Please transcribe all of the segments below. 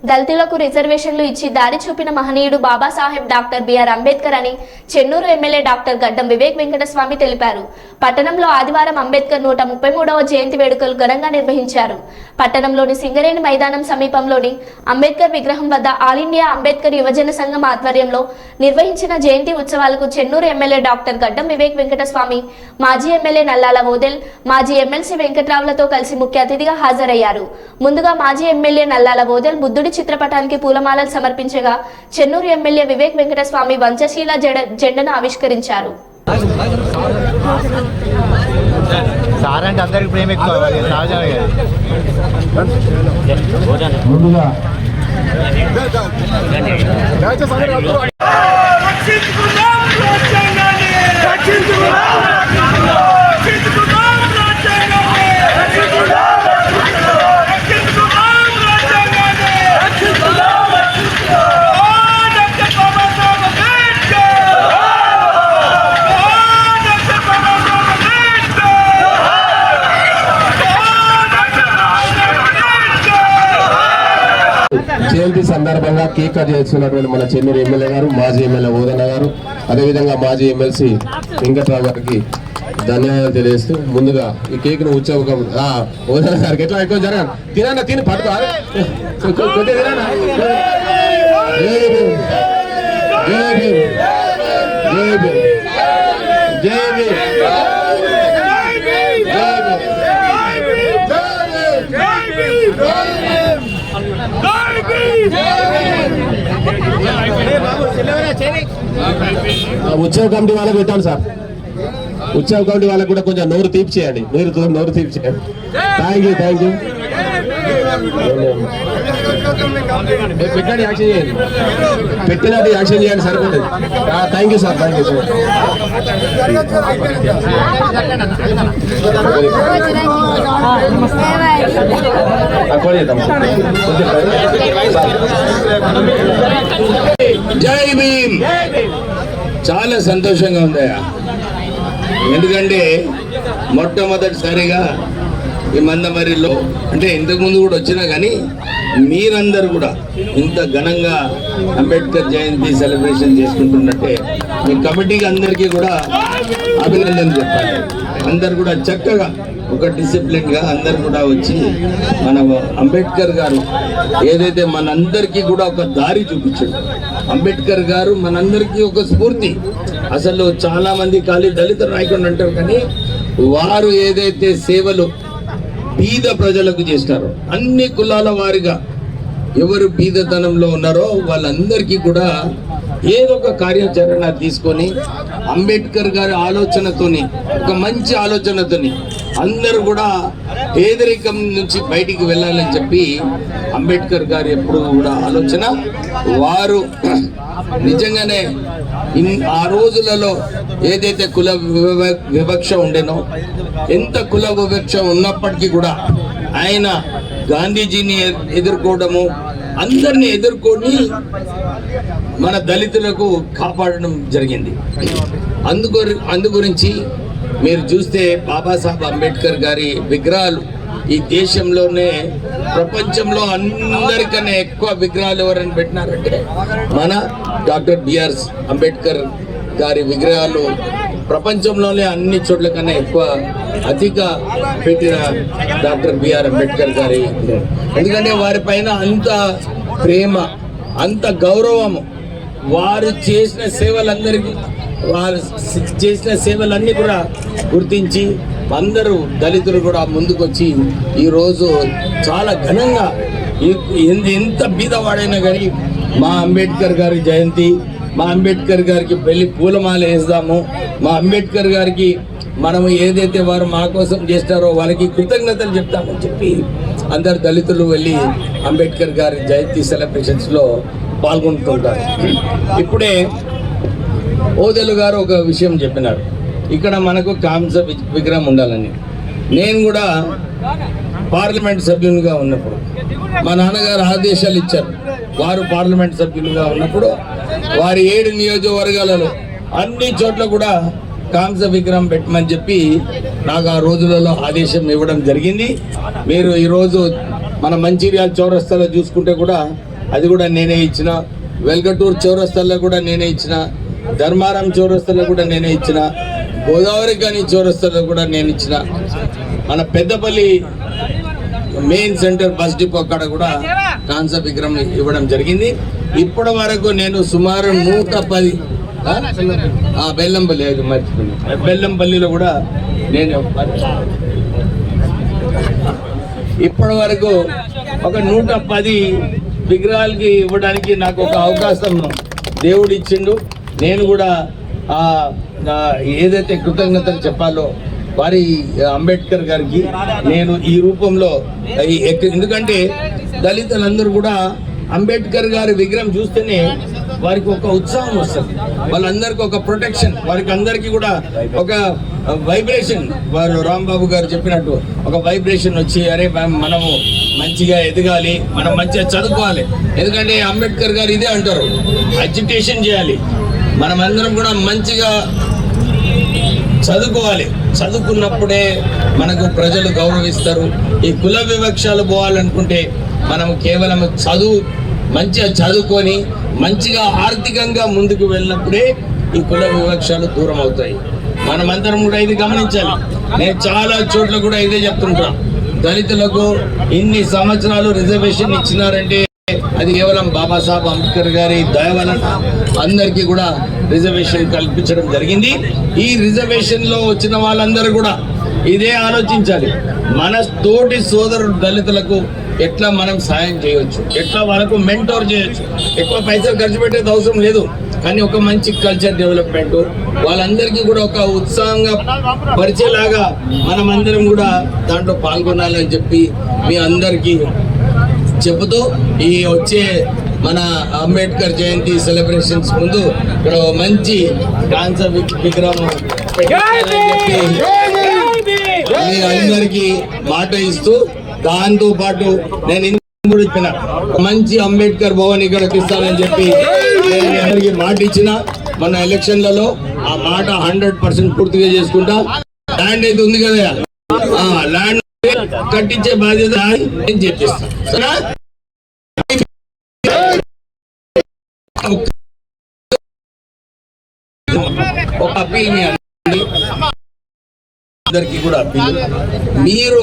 దళితులకు రిజర్వేషన్లు ఇచ్చి దారి చూపిన మహనీయుడు బాబాసాహెబ్ డాక్టర్ బిఆర్ అంబేద్కర్ అని చెన్నూరు ఎమ్మెల్యే డాక్టర్ గడ్డం వివేక్ వెంకటస్వామి తెలిపారు. పట్టణంలో ఆదివారం అంబేద్కర్ 133వ జయంతి వేడుకలు ఘనంగా నిర్వహించారు. పట్టణంలోని సింగరేణి మైదానం సమీపంలోని అంబేద్కర్ విగ్రహం వద్ద ఆల్ ఇండియా అంబేద్కర్ యువజన సంఘం ఆధ్వర్యంలో నిర్వహించిన జయంతి ఉత్సవాలకు చెన్నూరు ఎమ్మెల్యే డాక్టర్ గడ్డం వివేక్ వెంకటస్వామి, మాజీ ఎమ్మెల్యే నల్లాల ఓదెల్, మాజీ ఎమ్మెల్సీ వెంకట్రావులతో కలిసి ముఖ్య అతిథిగా హాజరయ్యారు. ముందుగా మాజీ ఎమ్మెల్యే నల్లాల ఓదెల్ బుద్ధుడి చిత్రపటానికి పూలమాలలు సమర్పించగా చెన్నూరు ఎమ్మెల్యే వివేక్ వెంకటస్వామి వంచశీల జెండాను ఆవిష్కరించారు. జయంతి సందర్భంగా కేక్ కట్ చేస్తున్నటువంటి మన చెన్నూరు ఎమ్మెల్యే గారు, మాజీ ఎమ్మెల్యే ఓదన్న గారు, అదేవిధంగా మాజీ ఎమ్మెల్సీ వెంకట్రావు గారికి ధన్యవాదాలు తెలియజేస్తూ ముందుగా ఈ కేక్ ను ఉత్సవం ఓదన్న గారికి ఎట్లా ఎక్కువ జరగాలి తినా తిని పడుకో ఉత్సవ కమిటీ వాళ్ళకి పెట్టాను సార్. ఉత్సవ కమిటీ వాళ్ళకి కూడా కొంచెం నోరు తీపి చేయండి, నోరు తీపి చేయండి. థ్యాంక్ యూ పెట్టినట్టు యాక్షన్ చేయండి, సరిపోతుంది. Thank you sir, thank you sir. జై భీమ్. చాలా సంతోషంగా ఉందయ్యా, ఎందుకంటే మొట్టమొదటిసారిగా ఈ మందమరిలో అంటే ఇంతకుముందు కూడా వచ్చినా కానీ మీరందరూ కూడా ఇంత ఘనంగా అంబేద్కర్ జయంతి సెలబ్రేషన్ చేసుకుంటున్నట్టే మీ కమిటీకి అందరికీ కూడా అభినందన చెప్పాలి. అందరు కూడా చక్కగా ఒక డిసిప్లిన్గా అందరు కూడా వచ్చి మన అంబేద్కర్ గారు ఏదైతే మనందరికీ కూడా ఒక దారి చూపించాడు. అంబేద్కర్ గారు మనందరికీ ఒక స్ఫూర్తి. అసలు చాలా మంది ఖాళీ దళిత నాయకుడు అంటారు, కానీ వారు ఏదైతే సేవలు బీద ప్రజలకు చేసినారో, అన్ని కులాల వారిగా ఎవరు బీదతనంలో ఉన్నారో వాళ్ళందరికీ కూడా ఏదో ఒక కార్యాచరణ తీసుకొని అంబేద్కర్ గారి ఆలోచనతోని, ఒక మంచి ఆలోచనతోని అందరూ కూడా పేదరికం నుంచి బయటికి వెళ్ళాలని చెప్పి అంబేద్కర్ గారు ఎప్పుడు కూడా ఆలోచన. వారు నిజంగానే ఆ రోజులలో ఏదైతే కుల వివక్ష ఉండేనో, ఎంత కుల వివక్ష ఉన్నప్పటికీ కూడా ఆయన గాంధీజీని ఎదుర్కోవడము, అందరినీ ఎదుర్కొని మన దళితులకు కాపాడడం జరిగింది. అందుగురించి మీరు చూస్తే బాబాసాహెబ్ అంబేద్కర్ గారి విగ్రహాలు ఈ దేశంలోనే, ప్రపంచంలో అందరికన్నా ఎక్కువ విగ్రహాలు ఎవరైనా పెట్టినారంటే మన డాక్టర్ బిఆర్ అంబేద్కర్ గారి విగ్రహాలు ప్రపంచంలోనే అన్ని చోట్ల కన్నా ఎక్కువ అధిక పెట్టిన డాక్టర్ బిఆర్ అంబేద్కర్ గారి. ఎందుకంటే వారి పైన అంత ప్రేమ, అంత గౌరవము, వారు చేసిన సేవలన్నీ కూడా గుర్తించి అందరూ దళితులు కూడా ముందుకొచ్చి ఈరోజు చాలా ఘనంగా ఎంత బీదవాడైనా కానీ మా అంబేద్కర్ గారి జయంతి, మా అంబేద్కర్ గారికి వెళ్ళి పూలమాల వేస్తాము, మా అంబేద్కర్ గారికి మనము ఏదైతే వారు మా కోసం చేస్తారో వాళ్ళకి కృతజ్ఞతలు చెప్తామని చెప్పి అందరు దళితులు వెళ్ళి అంబేద్కర్ గారి జయంతి సెలబ్రేషన్స్లో పాల్గొంటుంటారు. ఇప్పుడే ఓదెలు గారు ఒక విషయం చెప్పినారు, ఇక్కడ మనకు కాంస విగ్రహం ఉండాలని. నేను కూడా పార్లమెంట్ సభ్యునిగా ఉన్నప్పుడు మా నాన్నగారు ఆదేశాలు ఇచ్చారు. వారు పార్లమెంట్ సభ్యులుగా ఉన్నప్పుడు వారి 7 నియోజకవర్గాలలో అన్ని చోట్ల కూడా కాంస విగ్రహం పెట్టమని చెప్పి నాకు ఆ రోజులలో ఆదేశం ఇవ్వడం జరిగింది. మీరు ఈరోజు మన మంచిర్యాల చౌరస్తాలో చూసుకుంటే కూడా అది కూడా నేనే ఇచ్చిన. వెల్గటూరు చౌరస్తాలో కూడా నేనే ఇచ్చిన. ధర్మారం చౌరస్తాలో కూడా నేనే ఇచ్చిన. గోదావరి కానీ చౌరస్తాలో కూడా నేను ఇచ్చిన. మన Peddapalli main centre bus depot అక్కడ కూడా కాంస విగ్రహం ఇవ్వడం జరిగింది. ఇప్పటి వరకు నేను సుమారు 110 బెల్లంపల్లి మర్చిపోయింది, బెల్లంపల్లిలో కూడా నేను ఇప్పటి వరకు ఒక 110 విగ్రహాలకి ఇవ్వడానికి నాకు ఒక అవకాశం దేవుడు ఇచ్చిండు. నేను కూడా ఏదైతే కృతజ్ఞతలు చెప్పాలో వారి అంబేద్కర్ గారికి నేను ఈ రూపంలో, ఎందుకంటే దళితులందరూ కూడా అంబేద్కర్ గారి విగ్రహం చూస్తేనే వారికి ఒక ఉత్సాహం వస్తుంది, వాళ్ళందరికీ ఒక ప్రొటెక్షన్, వారికి అందరికీ కూడా ఒక వైబ్రేషన్. వారు రాంబాబు గారు చెప్పినట్టు ఒక వైబ్రేషన్ వచ్చి అరే మనము మంచిగా ఎదగాలి, మనం మంచిగా చదువుకోవాలి. ఎందుకంటే అంబేద్కర్ గారు ఇదే అంటారు, అజిటేషన్ చేయాలి, మనమందరం కూడా మంచిగా చదువుకోవాలి. చదువుకున్నప్పుడే మనకు ప్రజలు గౌరవిస్తారు. ఈ కుల వివక్షలు పోవాలనుకుంటే మనం కేవలం మంచిగా చదువుకొని మంచిగా ఆర్థికంగా ముందుకు వెళ్ళినప్పుడే ఈ కుల వివక్షలు దూరం అవుతాయి. మనమందరం కూడా ఇది గమనించాలి. నేను చాలా చోట్ల కూడా ఇదే చెప్తుంటా, దళితులకు ఇన్ని సంవత్సరాలు రిజర్వేషన్ ఇచ్చినారంటే అది కేవలం బాబాసాహెబ్ అంబేద్కర్ గారి దయ వలన అందరికీ కూడా రిజర్వేషన్ కల్పించడం జరిగింది. ఈ రిజర్వేషన్ లో వచ్చిన వాళ్ళందరూ కూడా ఇదే ఆలోచించాలి, మన తోటి సోదరుడు దళితులకు ఎట్లా మనం సాయం చేయవచ్చు, ఎట్లా వాళ్ళకు మెంటోర్ చేయొచ్చు. ఎక్కువ పైసలు ఖర్చు పెట్టేది అవసరం లేదు, కానీ ఒక మంచి కల్చర్ డెవలప్మెంట్, వాళ్ళందరికీ కూడా ఒక ఉత్సాహంగా పరిచేలాగా మనమందరం కూడా దాంట్లో పాల్గొనాలని చెప్పి మీ అందరికీ చెబుతూ ఈ వచ్చే మన అంబేద్కర్ జయంతి సెలబ్రేషన్స్ ముందు ఇక్కడ మంచి కాంస విగ్రహం మీ అందరికీ మాట ఇస్తూ, దాంతో పాటు నేను కూడా చెప్పిన మంచి అంబేద్కర్ భవన్ ఇక్కడ ఇస్తానని చెప్పి నేను మీ అందరికీ మాట ఇచ్చిన. మన ఎలక్షన్లలో ఆ మాట 100% పూర్తిగా చేసుకుంటా. ల్యాండ్ అయితే ఉంది కదా, ల్యాండ్ కట్టించే బాధ్యత నేను చెప్పిస్తాను. ఒక అప్పీల్ మీ అందరికీ కూడా అప్పీల్, మీరు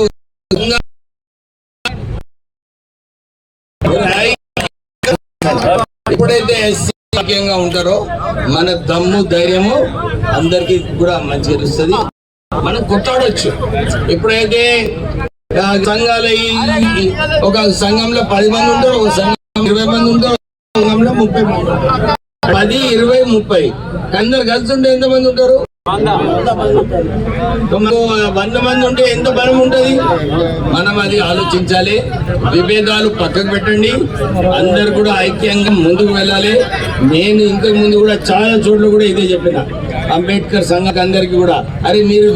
ఎప్పుడైతే ముఖ్యంగా ఉంటారో మన దమ్ము ధైర్యము అందరికీ కూడా మంచిగా తెలుస్తుంది, మనం కొట్లాడొచ్చు. ఎప్పుడైతే సంఘాలు ఒక సంఘంలో 10 మంది ఉంటారు, ఒక సంఘం 20 మంది ఉంటారు, సంఘంలో 30 మంది, 10, 20, 30 అందరు కలిసి ఉంటే ఎంతమంది ఉంటారు? 100 మంది ఉంటే ఎంత బలం ఉంటుంది? మనం అది ఆలోచించాలి. విభేదాలు పక్కకు పెట్టండి, అందరు కూడా ఐక్యంగా ముందుకు వెళ్ళాలి. నేను ఇంతకు ముందు కూడా చాలా చోట్ల కూడా ఇదే చెప్పిన, అంబేద్కర్ సంఘానికి అందరికీ కూడా అరే మీరు